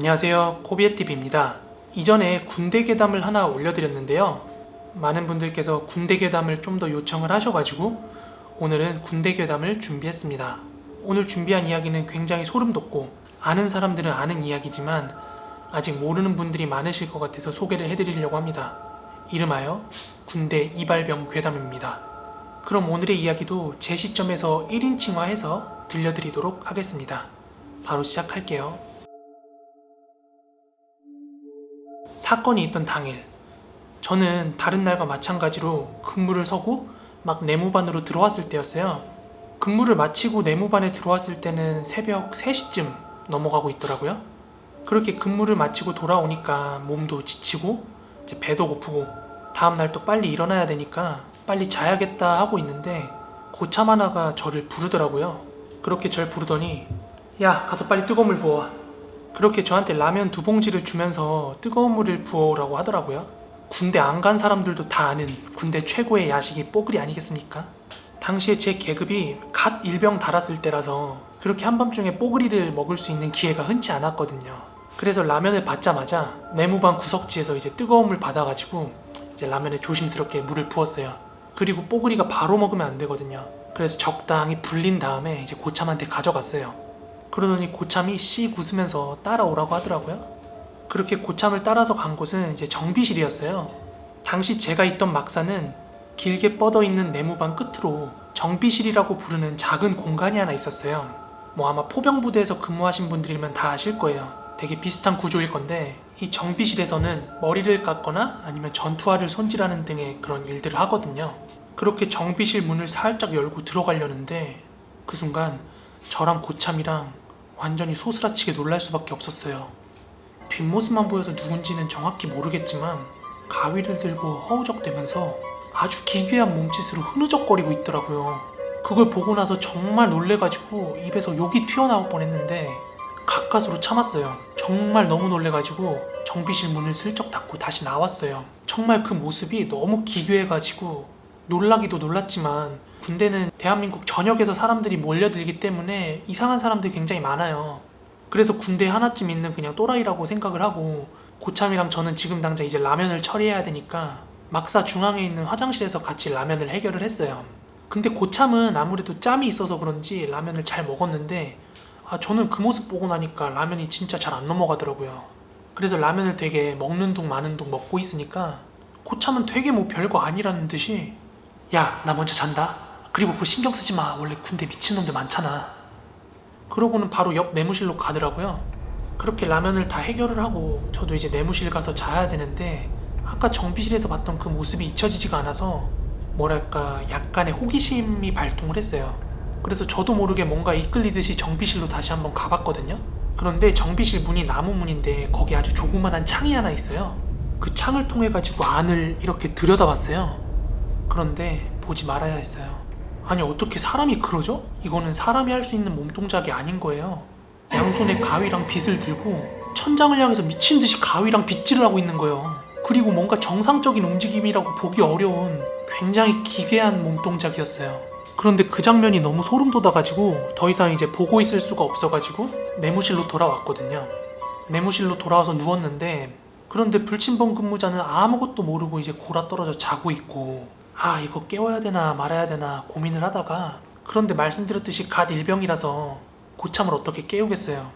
안녕하세요, 코비에TV입니다. 이전에 군대 괴담을 하나 올려드렸는데요. 많은 분들께서 군대 괴담을 좀 더 요청을 하셔가지고 오늘은 군대 괴담을 준비했습니다. 오늘 준비한 이야기는 굉장히 소름 돋고 아는 사람들은 아는 이야기지만 아직 모르는 분들이 많으실 것 같아서 소개를 해드리려고 합니다. 이름하여 군대 이발병 괴담입니다. 그럼 오늘의 이야기도 제 시점에서 1인칭화해서 들려드리도록 하겠습니다. 바로 시작할게요. 사건이 있던 당일, 저는 다른 날과 마찬가지로 근무를 서고 막 내무반으로 들어왔을 때였어요. 근무를 마치고 내무반에 들어왔을 때는 새벽 3시쯤 넘어가고 있더라고요. 그렇게 근무를 마치고 돌아오니까 몸도 지치고 이제 배도 고프고 다음날 또 빨리 일어나야 되니까 빨리 자야겠다 하고 있는데 고참 하나가 저를 부르더라고요. 그렇게 절 부르더니 야, 가서 빨리 뜨거운 물 부어와. 그렇게 저한테 라면 2봉지를 주면서 뜨거운 물을 부어오라고 하더라고요. 군대 안 간 사람들도 다 아는 군대 최고의 야식이 뽀글이 아니겠습니까? 당시에 제 계급이 갓 일병 달았을 때라서 그렇게 한밤중에 뽀글이를 먹을 수 있는 기회가 흔치 않았거든요. 그래서 라면을 받자마자 내무반 구석지에서 이제 뜨거운 물 받아가지고 이제 라면에 조심스럽게 물을 부었어요. 그리고 뽀글이가 바로 먹으면 안 되거든요. 그래서 적당히 불린 다음에 이제 고참한테 가져갔어요. 그러더니 고참이 씩 웃으면서 따라오라고 하더라고요. 그렇게 고참을 따라서 간 곳은 이제 정비실이었어요. 당시 제가 있던 막사는 길게 뻗어 있는 내무반 끝으로 정비실이라고 부르는 작은 공간이 하나 있었어요. 뭐 아마 포병부대에서 근무하신 분들이면 다 아실 거예요. 되게 비슷한 구조일 건데 이 정비실에서는 머리를 깎거나 아니면 전투화를 손질하는 등의 그런 일들을 하거든요. 그렇게 정비실 문을 살짝 열고 들어가려는데 그 순간 저랑 고참이랑 완전히 소스라치게 놀랄 수밖에 없었어요. 뒷모습만 보여서 누군지는 정확히 모르겠지만 가위를 들고 허우적대면서 아주 기괴한 몸짓으로 흐느적거리고 있더라고요. 그걸 보고 나서 정말 놀래가지고 입에서 욕이 튀어나올 뻔했는데 가까스로 참았어요. 정말 너무 놀래가지고 정비실 문을 슬쩍 닫고 다시 나왔어요. 정말 그 모습이 너무 기괴해가지고 놀라기도 놀랐지만 군대는 대한민국 전역에서 사람들이 몰려들기 때문에 이상한 사람들이 굉장히 많아요. 그래서 군대에 하나쯤 있는 그냥 또라이라고 생각을 하고 고참이랑 저는 지금 당장 이제 라면을 처리해야 되니까 막사 중앙에 있는 화장실에서 같이 라면을 해결을 했어요. 근데 고참은 아무래도 짬이 있어서 그런지 라면을 잘 먹었는데 저는 그 모습 보고 나니까 라면이 진짜 잘 안 넘어가더라고요. 그래서 라면을 되게 먹는 둥 마는 둥 먹고 있으니까 고참은 되게 뭐 별거 아니라는 듯이 야, 나 먼저 잔다. 그리고 그거 신경 쓰지 마. 원래 군대 미친놈들 많잖아. 그러고는 바로 옆 내무실로 가더라고요. 그렇게 라면을 다 해결을 하고 저도 이제 내무실 가서 자야 되는데 아까 정비실에서 봤던 그 모습이 잊혀지지가 않아서 뭐랄까 약간의 호기심이 발동을 했어요. 그래서 저도 모르게 뭔가 이끌리듯이 정비실로 다시 한번 가봤거든요. 그런데 정비실 문이 나무 문인데 거기 아주 조그만한 창이 하나 있어요. 그 창을 통해 가지고 안을 이렇게 들여다봤어요. 그런데 보지 말아야 했어요. 아니 어떻게 사람이 그러죠? 이거는 사람이 할 수 있는 몸동작이 아닌 거예요. 양손에 가위랑 빗을 들고 천장을 향해서 미친듯이 가위랑 빗질을 하고 있는 거예요. 그리고 뭔가 정상적인 움직임이라고 보기 어려운 굉장히 기괴한 몸동작이었어요. 그런데 그 장면이 너무 소름 돋아가지고 더 이상 이제 보고 있을 수가 없어가지고 내무실로 돌아왔거든요. 내무실로 돌아와서 누웠는데 그런데 불침번 근무자는 아무것도 모르고 이제 골아떨어져 자고 있고 이거 깨워야 되나 말아야 되나 고민을 하다가 그런데 말씀드렸듯이 갓 일병이라서 고참을 어떻게 깨우겠어요.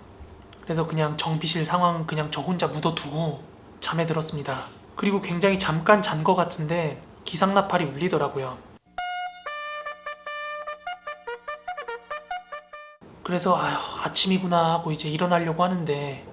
그래서 그냥 정비실 상황 그냥 저 혼자 묻어두고 잠에 들었습니다. 그리고 굉장히 잠깐 잔 것 같은데 기상나팔이 울리더라고요. 그래서 아침이구나 하고 이제 일어나려고 하는데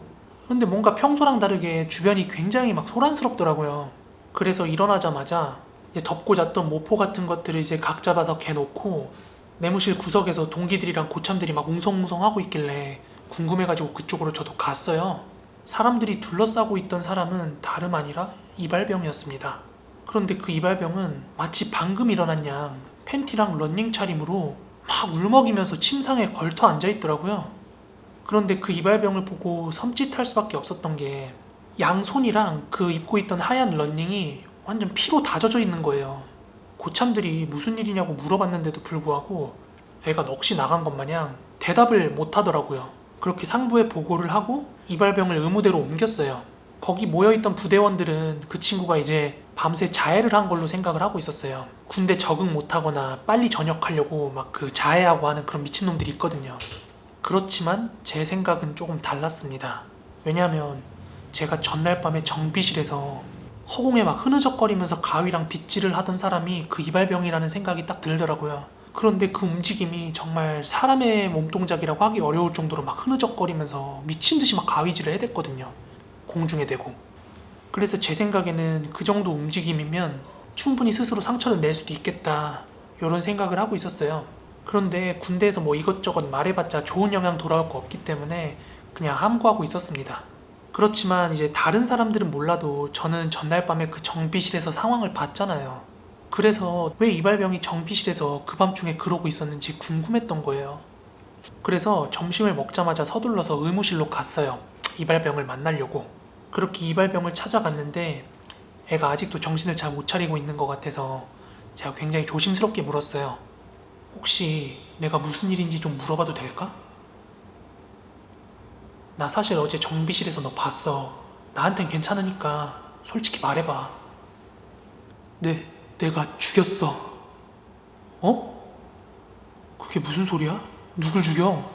근데 뭔가 평소랑 다르게 주변이 굉장히 막 소란스럽더라고요. 그래서 일어나자마자 이제 덮고 잤던 모포 같은 것들을 이제 각 잡아서 개놓고 내무실 구석에서 동기들이랑 고참들이 막 웅성웅성하고 있길래 궁금해가지고 그쪽으로 저도 갔어요. 사람들이 둘러싸고 있던 사람은 다름 아니라 이발병이었습니다. 그런데 그 이발병은 마치 방금 일어난 양 팬티랑 러닝 차림으로 막 울먹이면서 침상에 걸터 앉아있더라고요. 그런데 그 이발병을 보고 섬찟할 수밖에 없었던 게 양손이랑 그 입고 있던 하얀 러닝이 완전 피로 다 젖어 있는 거예요. 고참들이 무슨 일이냐고 물어봤는데도 불구하고 애가 넋이 나간 것 마냥 대답을 못 하더라고요. 그렇게 상부에 보고를 하고 이발병을 의무대로 옮겼어요. 거기 모여있던 부대원들은 그 친구가 이제 밤새 자해를 한 걸로 생각을 하고 있었어요. 군대 적응 못하거나 빨리 전역하려고 막 그 자해하고 하는 그런 미친놈들이 있거든요. 그렇지만 제 생각은 조금 달랐습니다. 왜냐하면 제가 전날 밤에 정비실에서 허공에 막 흐느적거리면서 가위랑 빗질을 하던 사람이 그 이발병이라는 생각이 딱 들더라고요. 그런데 그 움직임이 정말 사람의 몸동작이라고 하기 어려울 정도로 막 흐느적거리면서 미친듯이 막 가위질을 해댔거든요. 공중에 대고. 그래서 제 생각에는 그 정도 움직임이면 충분히 스스로 상처를 낼 수도 있겠다, 이런 생각을 하고 있었어요. 그런데 군대에서 뭐 이것저것 말해봤자 좋은 영향 돌아올 거 없기 때문에 그냥 함구하고 있었습니다. 그렇지만 이제 다른 사람들은 몰라도 저는 전날 밤에 그 정비실에서 상황을 봤잖아요. 그래서 왜 이발병이 정비실에서 그 밤중에 그러고 있었는지 궁금했던 거예요. 그래서 점심을 먹자마자 서둘러서 의무실로 갔어요. 이발병을 만나려고. 그렇게 이발병을 찾아갔는데 애가 아직도 정신을 잘 못 차리고 있는 것 같아서 제가 굉장히 조심스럽게 물었어요. 혹시 내가 무슨 일인지 좀 물어봐도 될까? 나 사실 어제 정비실에서 너 봤어. 나한텐 괜찮으니까 솔직히 말해봐. 내가 죽였어. 어? 그게 무슨 소리야? 누굴 죽여?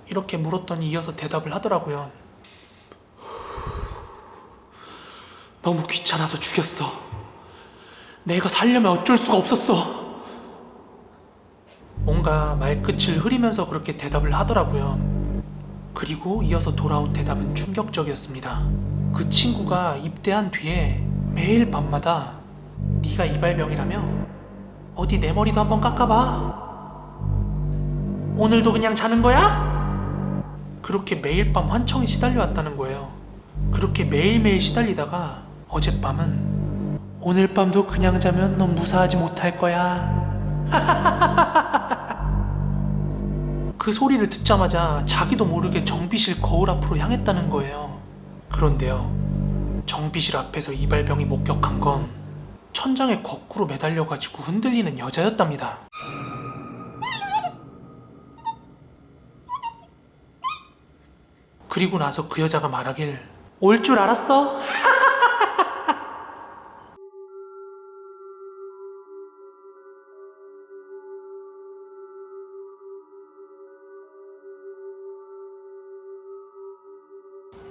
이렇게 물었더니 이어서 대답을 하더라고요. 너무 귀찮아서 죽였어. 내가 살려면 어쩔 수가 없었어. 뭔가 말끝을 흐리면서 그렇게 대답을 하더라고요. 그리고 이어서 돌아온 대답은 충격적이었습니다. 그 친구가 입대한 뒤에 매일 밤마다 네가 이발병이라며? 어디 내 머리도 한번 깎아봐. 오늘도 그냥 자는 거야? 그렇게 매일 밤 환청에 시달려왔다는 거예요. 그렇게 매일매일 시달리다가 어젯밤은 오늘 밤도 그냥 자면 넌 무사하지 못할 거야. 그 소리를 듣자마자 자기도 모르게 정비실 거울 앞으로 향했다는 거예요. 그런데요, 정비실 앞에서 이발병이 목격한 건 천장에 거꾸로 매달려가지고 흔들리는 여자였답니다. 그리고 나서 그 여자가 말하길, 올 줄 알았어?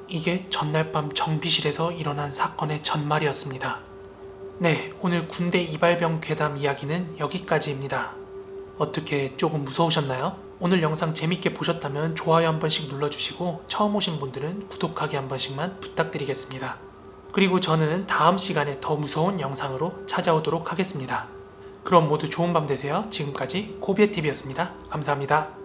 이게 전날 밤 정비실에서 일어난 사건의 전말이었습니다. 네, 오늘 군대 이발병 괴담 이야기는 여기까지입니다. 어떻게 조금 무서우셨나요? 오늘 영상 재밌게 보셨다면 좋아요 한 번씩 눌러주시고 처음 오신 분들은 구독하기 한 번씩만 부탁드리겠습니다. 그리고 저는 다음 시간에 더 무서운 영상으로 찾아오도록 하겠습니다. 그럼 모두 좋은 밤 되세요. 지금까지 고비애TV였습니다. 감사합니다.